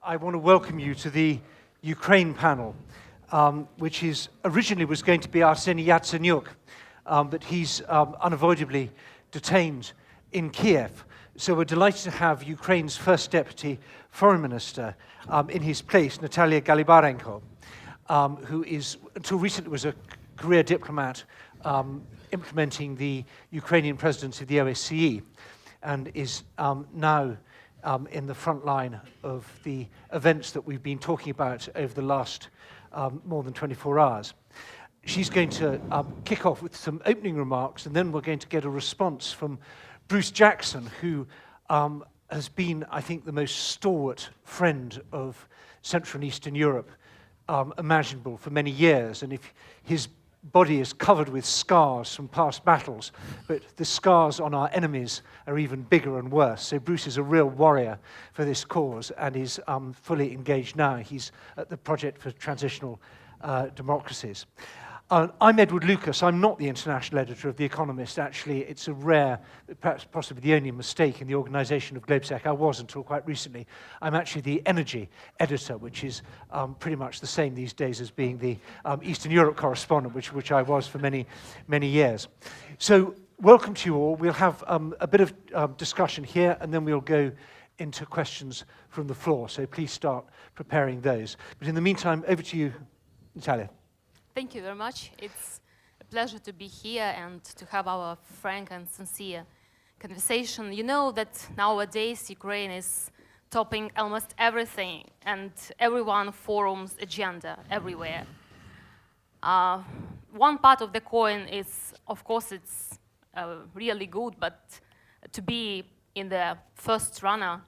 I want to welcome you to the Ukraine panel, which originally was going to be Arseniy Yatsenyuk, but he's unavoidably detained in Kiev. So we're delighted to have Ukraine's first deputy foreign minister in his place, Natalia Galibarenko, who until recently was a career diplomat implementing the Ukrainian presidency of the OSCE, and is now in the front line of the events that we've been talking about over the last more than 24 hours. She's going to kick off with some opening remarks, and then we're going to get a response from Bruce Jackson, who has been, I think, the most stalwart friend of Central and Eastern Europe imaginable for many years. And if his body is covered with scars from past battles, but the scars on our enemies are even bigger and worse. So Bruce is a real warrior for this cause and is fully engaged now. He's at the Project for Transitional Democracies. I'm Edward Lucas. I'm not the international editor of The Economist. Actually, it's a rare, perhaps possibly the only mistake in the organization of GlobeSec. I was until quite recently. I'm actually the energy editor, which is pretty much the same these days as being the Eastern Europe correspondent, which I was for many, many years. So welcome to you all. We'll have a bit of discussion here, and then we'll go into questions from the floor. So please start preparing those. But in the meantime, over to you, Natalia. Thank you very much. It's a pleasure to be here and to have our frank and sincere conversation. You know that nowadays Ukraine is topping almost everything and everyone forum's agenda everywhere. One part of the coin is, of course, it's really good, but to be in the first runner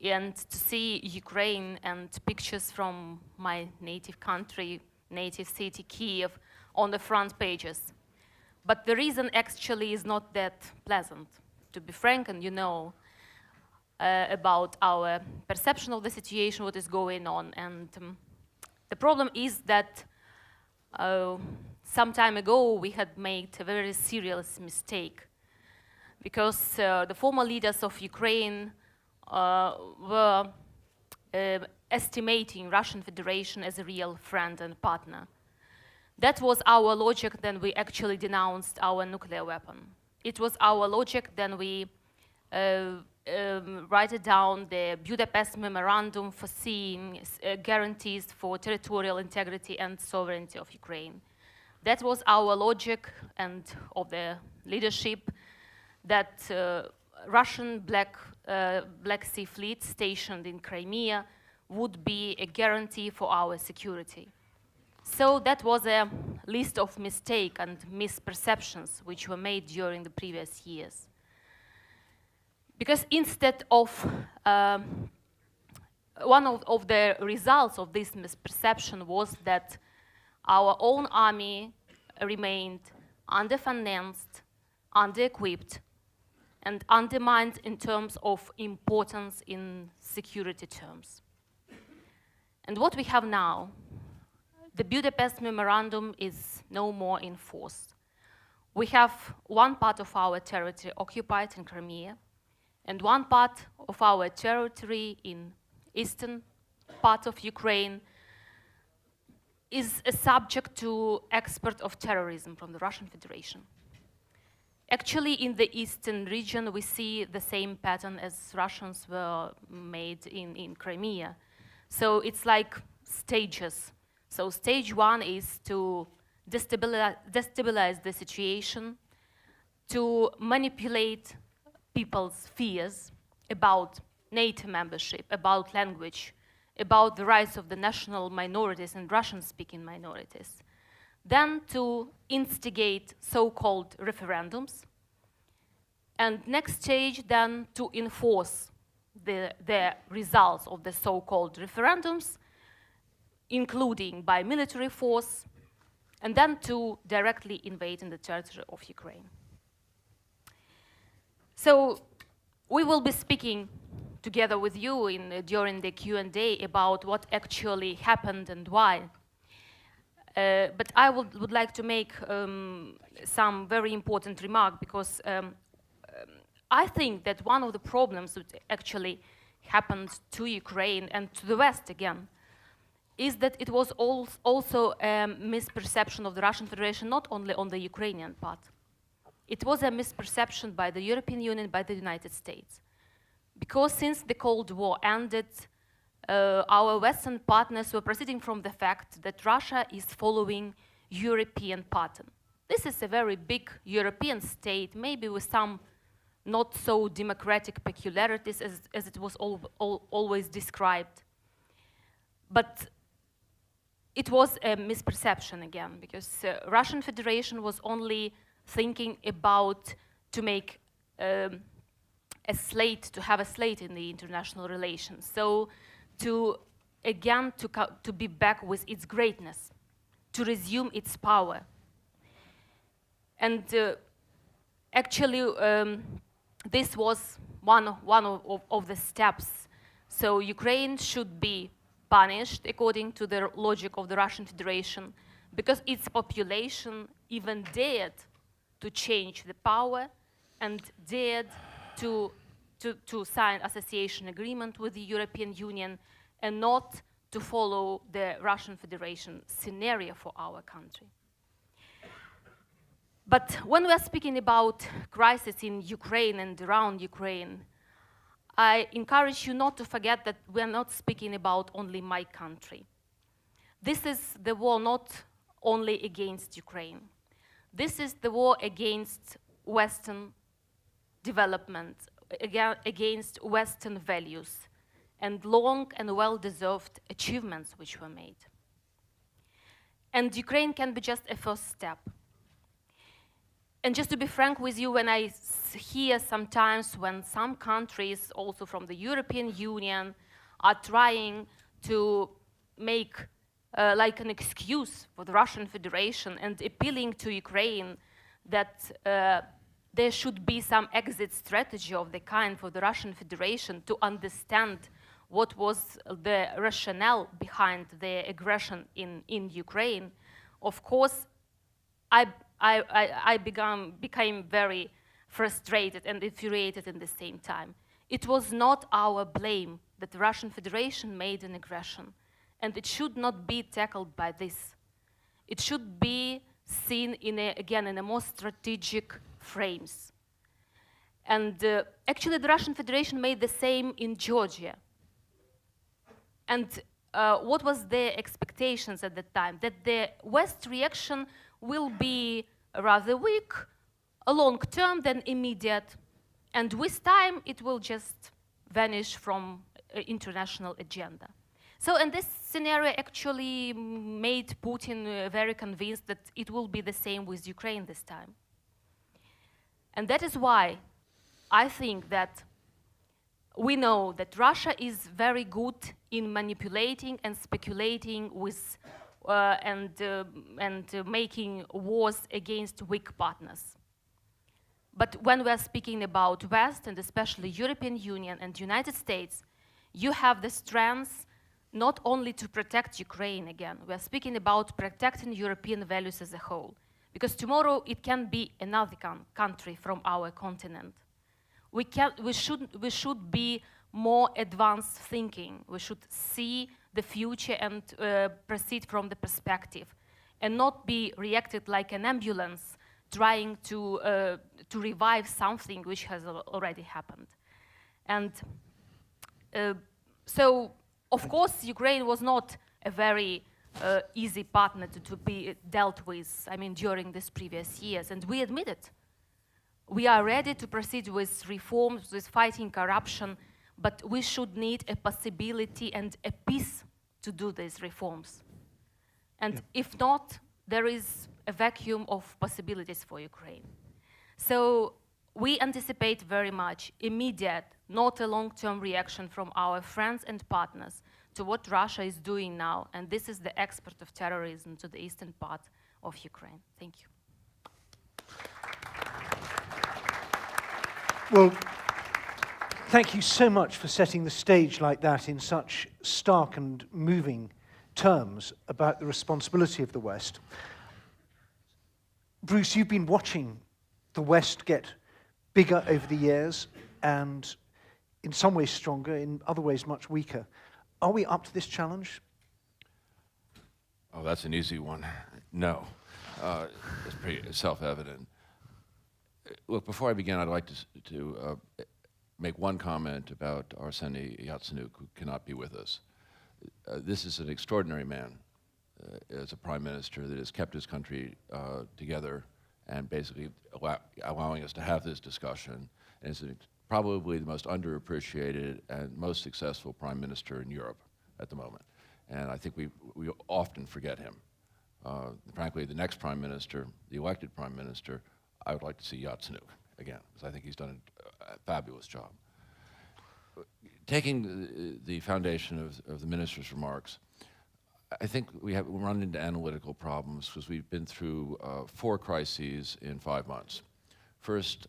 and to see Ukraine and pictures from my native country, native city, Kiev, on the front pages. But the reason actually is not that pleasant. To be frank, and you know about our perception of the situation, what is going on. And the problem is that some time ago we had made a very serious mistake, because the former leaders of Ukraine were estimating Russian Federation as a real friend and partner. That was our logic when we actually denounced our nuclear weapon. It was our logic then we write it down the Budapest Memorandum foreseeing guarantees for territorial integrity and sovereignty of Ukraine. That was our logic and of the leadership that Russian Black Sea Fleet stationed in Crimea would be a guarantee for our security. So that was a list of mistakes and misperceptions which were made during the previous years. Because instead of one of the results of this misperception was that our own army remained underfinanced, under-equipped, and undermined in terms of importance in security terms. And what we have now, the Budapest Memorandum is no more in force. We have one part of our territory occupied in Crimea, and one part of our territory in eastern part of Ukraine is a subject to export of terrorism from the Russian Federation. Actually, in the eastern region, we see the same pattern as Russians were made in Crimea. So it's like stages. So stage one is to destabilize the situation, to manipulate people's fears about NATO membership, about language, about the rights of the national minorities and Russian-speaking minorities. Then to instigate so-called referendums. And next stage, then to enforce the results of the so-called referendums, including by military force, and then to directly invade in the territory of Ukraine. So we will be speaking together with you during the Q&A about what actually happened and why. But I would like to make some very important remark, because I think that one of the problems that actually happened to Ukraine and to the West again is that it was also a misperception of the Russian Federation, not only on the Ukrainian part. It was a misperception by the European Union, by the United States. Because since the Cold War ended, our Western partners were proceeding from the fact that Russia is following European pattern. This is a very big European state, maybe with some not so democratic peculiarities as it was always described. But it was a misperception again, because Russian Federation was only thinking about to make a slate, to have a slate in the international relations. So to be back with its greatness, to resume its power. And actually, this was one of the steps. So Ukraine should be punished according to the logic of the Russian Federation, because its population even dared to change the power and dared to sign association agreement with the European Union and not to follow the Russian Federation scenario for our country. But when we are speaking about crisis in Ukraine and around Ukraine, I encourage you not to forget that we are not speaking about only my country. This is the war not only against Ukraine. This is the war against Western development, against Western values, and long and well-deserved achievements which were made. And Ukraine can be just a first step. And just to be frank with you, when I hear sometimes when some countries, also from the European Union, are trying to make like an excuse for the Russian Federation and appealing to Ukraine that there should be some exit strategy of the kind for the Russian Federation to understand what was the rationale behind the aggression in Ukraine, of course, I became very frustrated and infuriated at the same time. It was not our blame that the Russian Federation made an aggression, and it should not be tackled by this. It should be seen again in a more strategic frames. And actually the Russian Federation made the same in Georgia. And what was their expectations at that time? That the West reaction will be rather weak, a long term than immediate, and with time it will just vanish from international agenda. So, and this scenario actually made Putin very convinced that it will be the same with Ukraine this time. And that is why I think that we know that Russia is very good in manipulating and speculating with and making wars against weak partners. But when we are speaking about West, and especially European Union and United States, you have the strength not only to protect Ukraine again, we are speaking about protecting European values as a whole. Because tomorrow it can be another country from our continent. We should be more advanced thinking. We should see the future and proceed from the perspective, and not be reacted like an ambulance trying to revive something which has already happened. And so, of course, Ukraine was not a very easy partner to be dealt with, I mean, during these previous years, and we admit it. We are ready to proceed with reforms, with fighting corruption, but we should need a possibility and a peace to do these reforms. And if not, there is a vacuum of possibilities for Ukraine. So we anticipate very much immediate, not a long-term reaction from our friends and partners to what Russia is doing now, and this is the export of terrorism to the eastern part of Ukraine. Thank you. Well, thank you so much for setting the stage like that in such stark and moving terms about the responsibility of the West. Bruce, you've been watching the West get bigger over the years, and in some ways stronger, in other ways much weaker. Are we up to this challenge? Oh, that's an easy one. No. It's pretty self-evident. Look, before I begin, I'd like to make one comment about Arseniy Yatsenyuk, who cannot be with us. This is an extraordinary man as a prime minister that has kept his country together and basically allowing us to have this discussion. And is probably the most underappreciated and most successful prime minister in Europe at the moment. And I think we often forget him. Frankly, the next prime minister, the elected prime minister, I would like to see Yatsenyuk again, because I think he's done a fabulous job. Taking the foundation of the minister's remarks, I think we run into analytical problems because we've been through 4 crises in 5 months. First,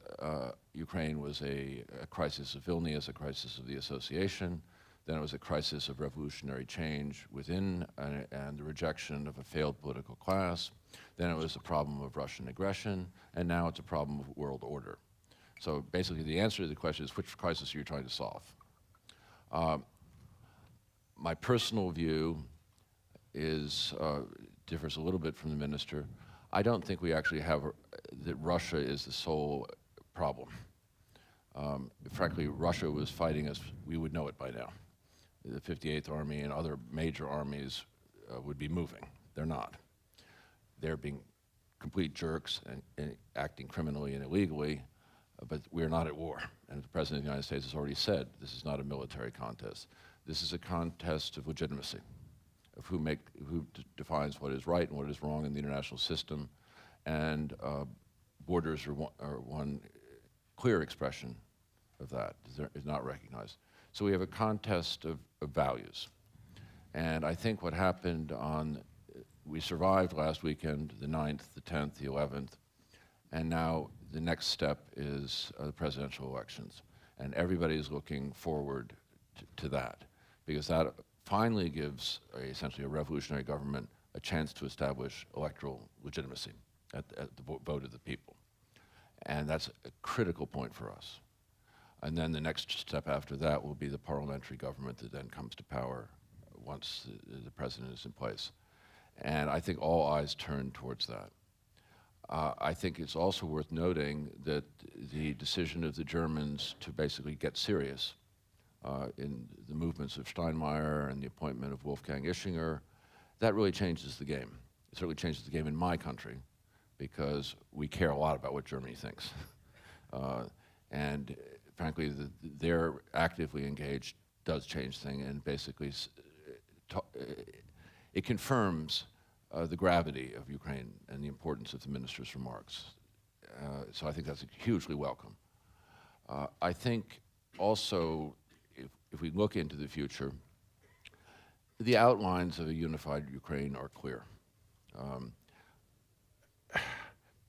Ukraine was a crisis of Vilnius, a crisis of the association. Then it was a crisis of revolutionary change within and the rejection of a failed political class. Then it was a problem of Russian aggression, and now it's a problem of world order. So basically the answer to the question is, which crisis are you trying to solve? My personal view is, differs a little bit from the minister. I don't think we actually have, that Russia is the sole problem. Frankly, Russia was fighting us, we would know it by now. The 58th Army and other major armies would be moving. They're not. They're being complete jerks and acting criminally and illegally, but we're not at war. And the President of the United States has already said this is not a military contest. This is a contest of legitimacy, of who defines what is right and what is wrong in the international system. And borders are one clear expression of that, is not recognized. So we have a contest of values. And I think what happened we survived last weekend, the 9th, the 10th, the 11th, and now the next step is the presidential elections. And everybody is looking forward to that, because that finally gives essentially a revolutionary government a chance to establish electoral legitimacy at the vote of the people. And that's a critical point for us. And then the next step after that will be the parliamentary government that then comes to power once the president is in place. And I think all eyes turn towards that. I think it's also worth noting that the decision of the Germans to basically get serious in the movements of Steinmeier and the appointment of Wolfgang Ischinger, that really changes the game. It certainly changes the game in my country, because we care a lot about what Germany thinks. And frankly, they're actively engaged does change things, and basically it confirms the gravity of Ukraine and the importance of the minister's remarks. So I think that's hugely welcome. I think also, if we look into the future, the outlines of a unified Ukraine are clear.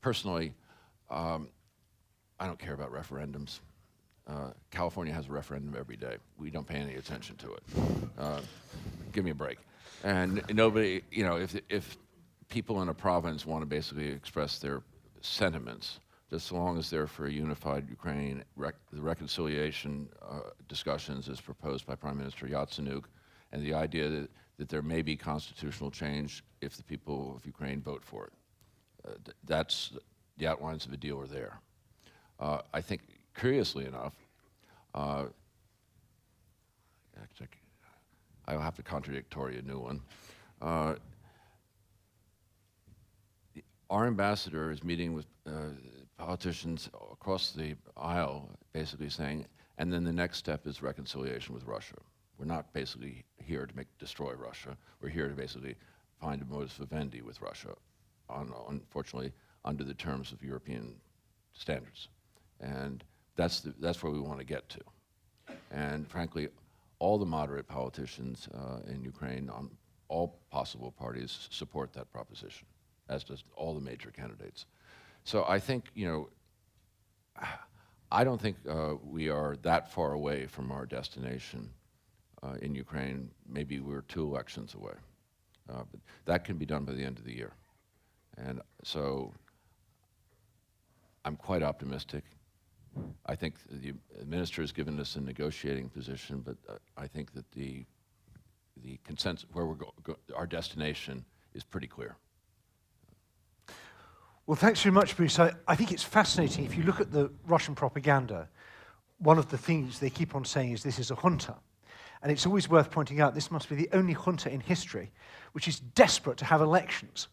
Personally, I don't care about referendums. California has a referendum every day. We don't pay any attention to it. Give me a break. And nobody, if people in a province want to basically express their sentiments, just so long as they're for a unified Ukraine, the reconciliation discussions as proposed by Prime Minister Yatsenyuk, and the idea that there may be constitutional change if the people of Ukraine vote for it. That's the outlines of a deal are there. I think, curiously enough, I'll have to contradict a new one. Our ambassador is meeting with politicians across the aisle, basically saying, and then the next step is reconciliation with Russia. We're not basically here to destroy Russia. We're here to basically find a modus vivendi with Russia, unfortunately, under the terms of European standards. And that's where we want to get to. And frankly, all the moderate politicians in Ukraine on all possible parties support that proposition, as does all the major candidates. So I think, I don't think we are that far away from our destination in Ukraine. Maybe we're 2 elections away. But that can be done by the end of the year. And so I'm quite optimistic. I think the minister has given us a negotiating position, but I think that the consensus where our destination is pretty clear. Well, thanks very much, Bruce. I think it's fascinating. If you look at the Russian propaganda, one of the things they keep on saying is this is a junta. And it's always worth pointing out this must be the only junta in history which is desperate to have elections.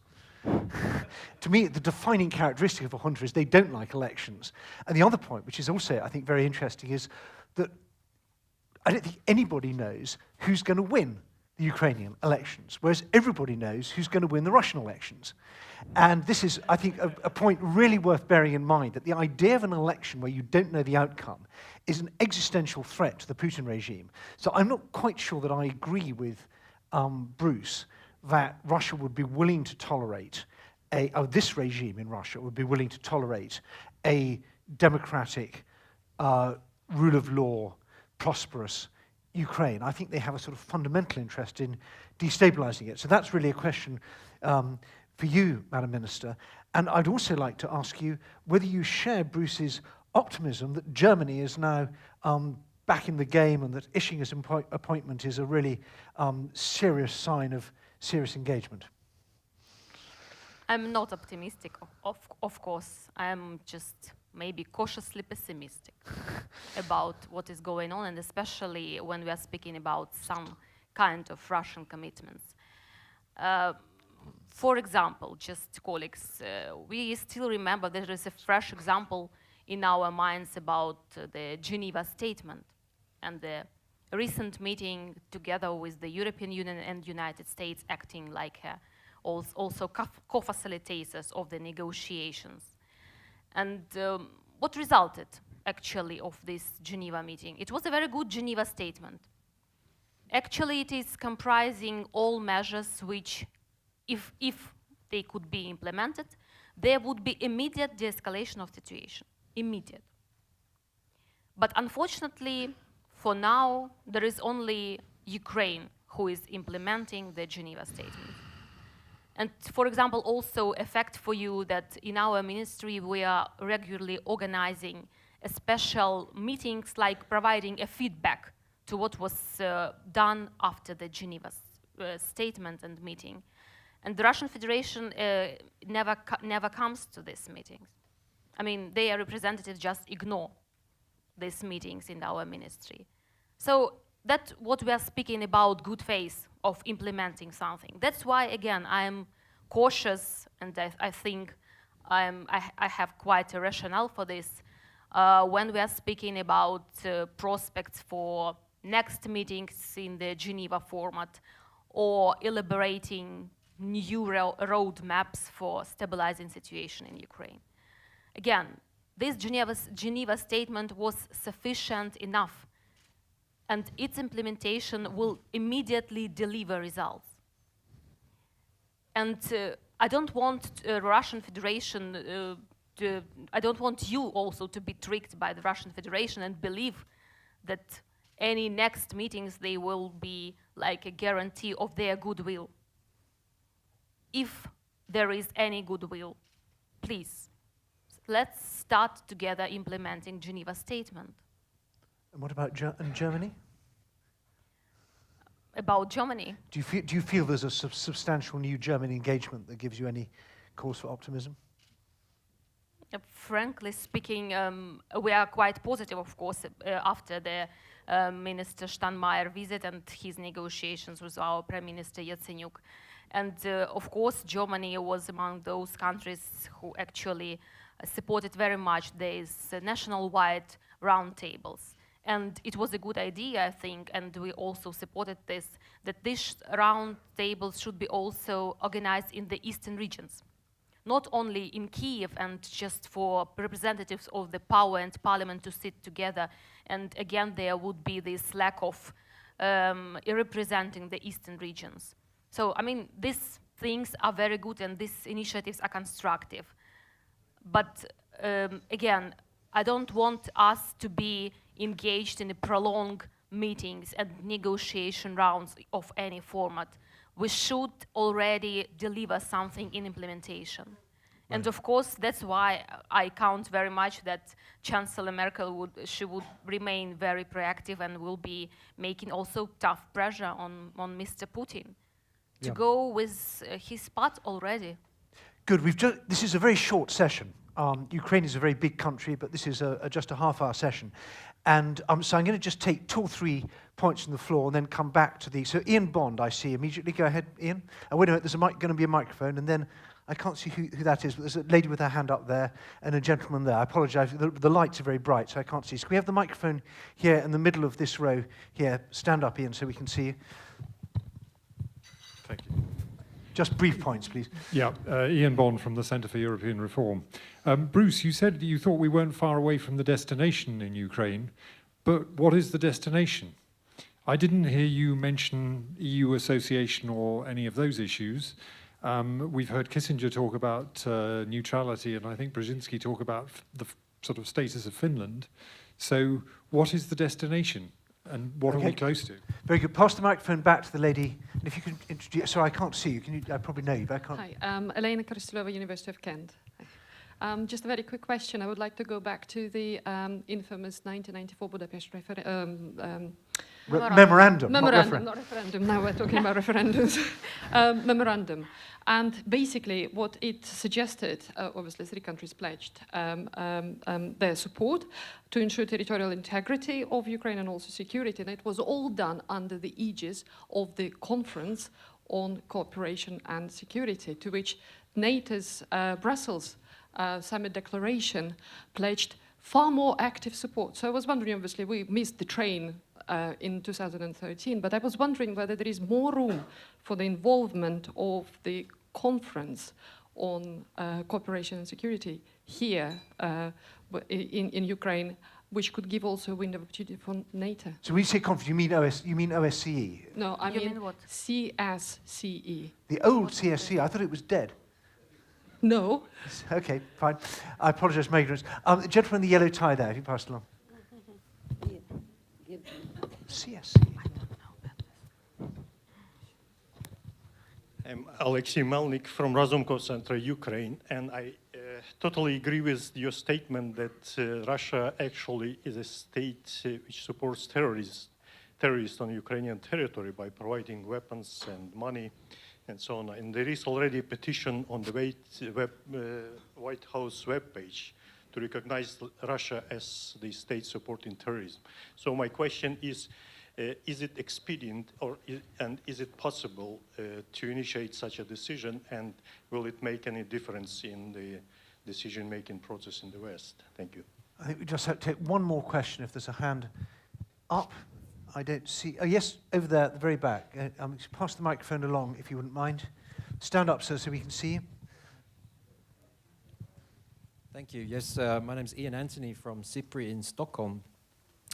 To me, the defining characteristic of a junta is they don't like elections. And the other point, which is also, I think, very interesting, is that I don't think anybody knows who's going to win the Ukrainian elections, whereas everybody knows who's going to win the Russian elections. And this is, I think, a point really worth bearing in mind, that the idea of an election where you don't know the outcome is an existential threat to the Putin regime. So I'm not quite sure that I agree with Bruce that Russia would be willing to tolerate this regime in Russia would be willing to tolerate a democratic, rule of law, prosperous Ukraine. I think they have a sort of fundamental interest in destabilizing it. So that's really a question for you, Madam Minister. And I'd also like to ask you whether you share Bruce's optimism that Germany is now back in the game and that Ishinger's appointment is a really serious sign of serious engagement. I'm not optimistic, of course. I'm just maybe cautiously pessimistic about what is going on, and especially when we are speaking about some kind of Russian commitments. For example, just colleagues, we still remember there is a fresh example in our minds about the Geneva Statement and the recent meeting together with the European Union and United States acting like also co-facilitators of the negotiations. And what resulted actually of this Geneva meeting? It was a very good Geneva Statement. Actually, it is comprising all measures which, if they could be implemented, there would be immediate de-escalation of the situation, immediate. But unfortunately, for now, there is only Ukraine who is implementing the Geneva Statement. And for example, also a fact for you that in our ministry, we are regularly organizing special meetings, like providing a feedback to what was done after the Geneva Statement and meeting. And the Russian Federation never comes to these meetings. I mean, their representatives just ignore these meetings in our ministry. So that's what we are speaking about, good faith of implementing something. That's why, again, I am cautious, and I think I have quite a rationale for this when we are speaking about prospects for next meetings in the Geneva format or elaborating new roadmaps for stabilizing situation in Ukraine. Again, this Geneva Statement was sufficient enough, and its implementation will immediately deliver results. And I don't want Russian Federation I don't want you also to be tricked by the Russian Federation and believe that any next meetings, they will be like a guarantee of their goodwill. If there is any goodwill, please, let's start together implementing Geneva Statement. And what about Germany? About Germany? Do you feel there's a substantial new German engagement that gives you any cause for optimism? Frankly speaking, we are quite positive, of course, after the Minister Steinmeier visit and his negotiations with our Prime Minister Yatsenyuk. And of course, Germany was among those countries who actually supported very much these national-wide roundtables. And it was a good idea, I think, and we also supported this, that these roundtables should be also organized in the eastern regions. Not only in Kiev and just for representatives of the power and parliament to sit together. And again, there would be this lack of representing the eastern regions. So, I mean, these things are very good and these initiatives are constructive. But again, I don't want us to be engaged in prolonged meetings and negotiation rounds of any format. We should already deliver something in implementation. And of course, that's why I count very much that Chancellor Merkel would remain very proactive and will be making also tough pressure on Mr. Putin to go with his part already. Good. This is a very short session. Ukraine is a very big country, but this is just a half-hour session. And so I'm going to just take 2 or 3 points from the floor and then come back to the... So Ian Bond, I see immediately. Go ahead, Ian. Wait a minute, there's going to be a microphone, and then I can't see who that is, but there's a lady with her hand up there and a gentleman there. I apologize. The lights are very bright, so I can't see. So we have the microphone here in the middle of this row here. Stand up, Ian, so we can see you. Thank you. Just brief points, please. Yeah, Ian Bond from the Centre for European Reform. Bruce, you said you thought we weren't far away from the destination in Ukraine, but what is the destination? I didn't hear you mention EU association or any of those issues. We've heard Kissinger talk about neutrality, and I think Brzezinski talk about the sort of status of Finland. So what is the destination? And what are we close to? Very good. Pass the microphone back to the lady. And if you can introduce... Sorry, I can't see you. Can you? I probably know you, but I can't... Hi, Elena Kristolova, University of Kent. Just a very quick question. I would like to go back to the infamous 1994 Budapest memorandum, not referendum. Now we're talking about referendums. Memorandum. And basically what it suggested, obviously 3 countries pledged their support to ensure territorial integrity of Ukraine and also security. And it was all done under the aegis of the Conference on Cooperation and Security, to which NATO's Brussels summit declaration pledged far more active support. So I was wondering, obviously we missed the train in 2013, but I was wondering whether there is more room for the involvement of the Conference on Cooperation and Security here in Ukraine, which could give also a window of opportunity for NATO. So when you say conference, you mean OSCE? No, I mean what? CSCE. The old CSCE, I thought it was dead. No. Okay, fine. I apologize for my ignorance. The gentleman in the yellow tie there, if you pass it along. CSCE. I'm Alexei Melnik from Razumkov Center, Ukraine, and I totally agree with your statement that Russia actually is a state which supports terrorists on Ukrainian territory by providing weapons and money and so on. And there is already a petition on the White House webpage to recognize Russia as the state supporting terrorism. So my question is it expedient and is it possible to initiate such a decision, and will it make any difference in the decision-making process in the West? Thank you. I think we just have to take one more question if there's a hand up. I don't see... Oh, yes, over there at the very back. Pass the microphone along, if you wouldn't mind. Stand up, sir, so we can see you. Thank you. Yes, my name's Ian Anthony from CIPRI in Stockholm.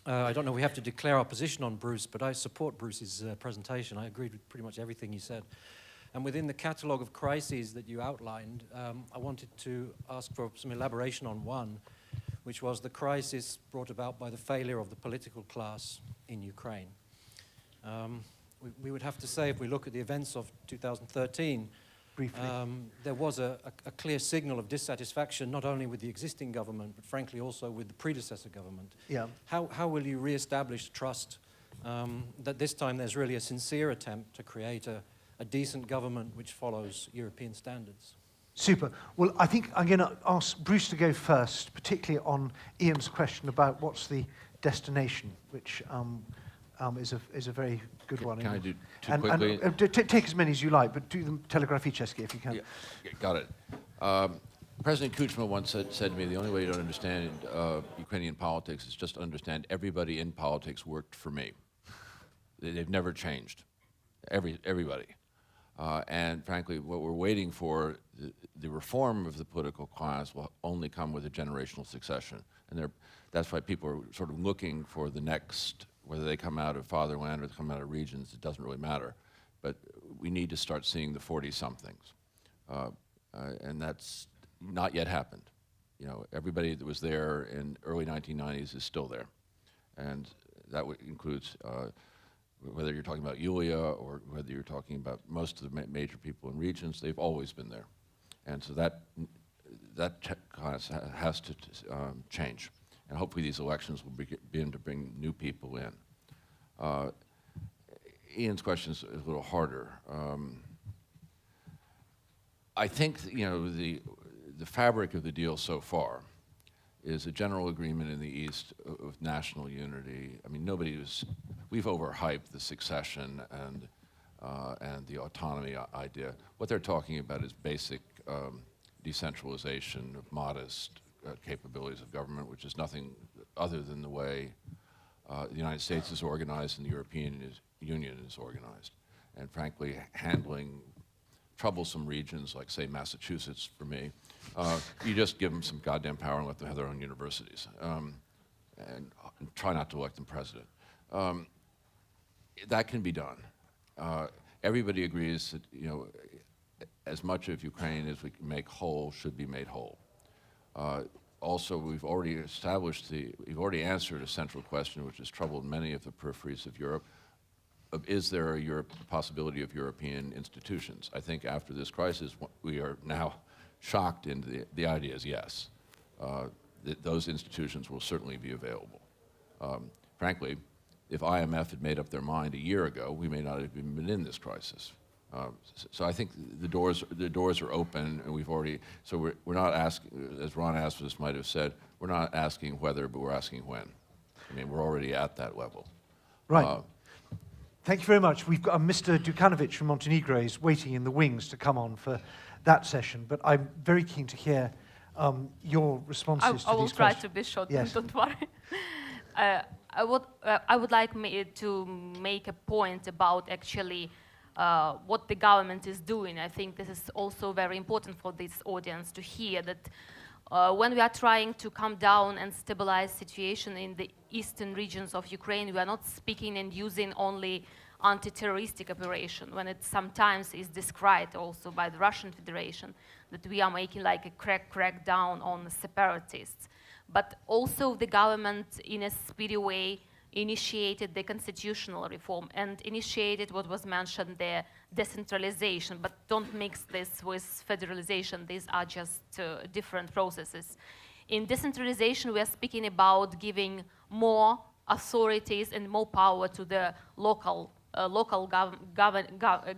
I don't know if we have to declare our position on Bruce, but I support Bruce's presentation. I agreed with pretty much everything he said. And within the catalogue of crises that you outlined, I wanted to ask for some elaboration on one, which was the crisis brought about by the failure of the political class in Ukraine. We would have to say, if we look at the events of 2013, there was a clear signal of dissatisfaction, not only with the existing government, but frankly also with the predecessor government. Yeah. How will you re-establish trust that this time there's really a sincere attempt to create a decent government which follows European standards? Super. Well, I think I'm going to ask Bruce to go first, particularly on Ian's question about what's the destination, which is a very good one. Can I do two quickly? Take as many as you like, but do them telegraphicheski if you can. Yeah, got it. President Kuchma once said to me, the only way to understand Ukrainian politics is just to understand everybody in politics worked for me. They've never changed. Everybody. And frankly, what we're waiting for, the reform of the political class will only come with a generational succession. And that's why people are sort of looking for the next, whether they come out of fatherland or they come out of regions, it doesn't really matter. But we need to start seeing the 40-somethings. And that's not yet happened. You know, everybody that was there in early 1990s is still there. And that includes whether you're talking about Yulia or whether you're talking about most of the major people in regions, they've always been there. And so has to change. And hopefully these elections will begin to bring new people in. Ian's question is a little harder. I think the fabric of the deal so far is a general agreement in the East of national unity. I mean, we've overhyped the succession and the autonomy idea. What they're talking about is basic decentralization of modest capabilities of government, which is nothing other than the way the United States is organized and the European Union is organized. And frankly, handling troublesome regions like, say, Massachusetts for me, you just give them some goddamn power and let them have their own universities, and try not to elect them president. That can be done. Everybody agrees that as much of Ukraine as we can make whole should be made whole. Also, we've already answered a central question which has troubled many of the peripheries of Europe. Is there a possibility of European institutions? I think after this crisis, we are now shocked into the idea is yes. That those institutions will certainly be available. Frankly, if IMF had made up their mind a year ago, we may not have even been in this crisis. So I think the doors are open, and we're not asking, as Ron Asmus might have said, we're not asking whether, but we're asking when. I mean, we're already at that level. Right. Thank you very much. We've got Mr. Dukanovic from Montenegro is waiting in the wings to come on for that session, but I'm very keen to hear your responses to these questions. I will try to be short, yes. Don't worry. I would like to make a point about actually what the government is doing. I think this is also very important for this audience to hear that when we are trying to calm down and stabilize situation in the eastern regions of Ukraine, we are not speaking and using only anti-terroristic operation, when it sometimes is described also by the Russian Federation that we are making like a crackdown on the separatists. But also the government in a speedy way initiated the constitutional reform and initiated what was mentioned there, decentralization, but don't mix this with federalization. These are just different processes. In decentralization, we are speaking about giving more authorities and more power to the local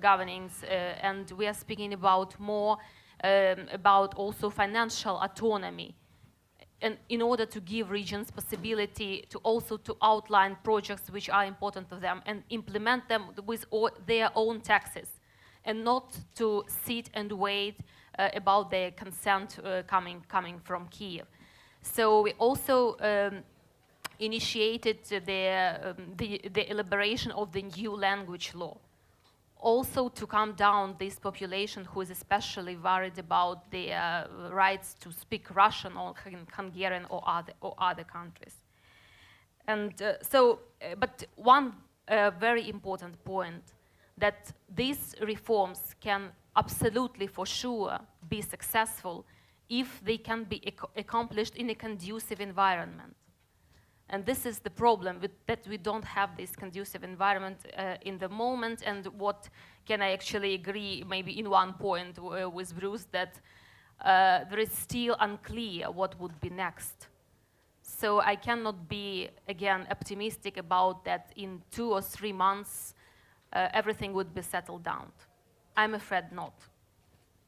governings, and we are speaking about more about also financial autonomy, and in order to give regions possibility to also to outline projects which are important to them and implement them with their own taxes, and not to sit and wait about their consent coming from Kiev. So we also initiated the elaboration of the new language law, also to calm down this population who is especially worried about their rights to speak Russian or Hungarian or other countries. And but one very important point, that these reforms can absolutely for sure be successful if they can be accomplished in a conducive environment. And this is the problem, that we don't have this conducive environment in the moment. And what can I actually agree, maybe in one point with Bruce, that there is still unclear what would be next. So I cannot be, again, optimistic about that in 2 or 3 months everything would be settled down. I'm afraid not.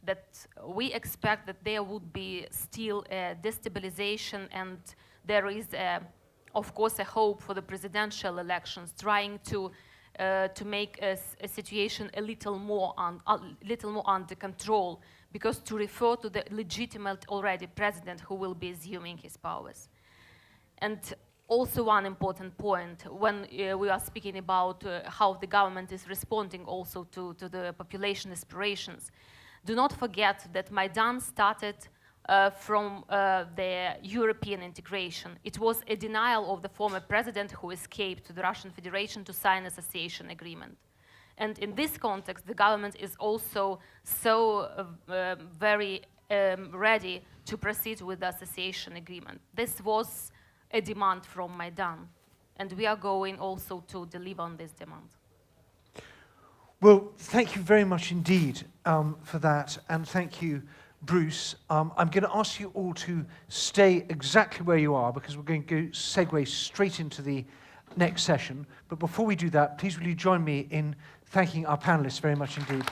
That we expect that there would be still a destabilization, and there is of course, a hope for the presidential elections, trying to make a situation a little more under control, because to refer to the legitimate already president who will be assuming his powers. And also one important point, when we are speaking about how the government is responding also to the population aspirations, do not forget that Maidan started from the European integration. It was a denial of the former president who escaped to the Russian Federation to sign association agreement. And in this context, the government is also so very ready to proceed with the association agreement. This was a demand from Maidan, and we are going also to deliver on this demand. Well, thank you very much indeed for that, and thank you Bruce, I'm going to ask you all to stay exactly where you are because we're going to segue straight into the next session. But before we do that, please will you join me in thanking our panelists very much indeed.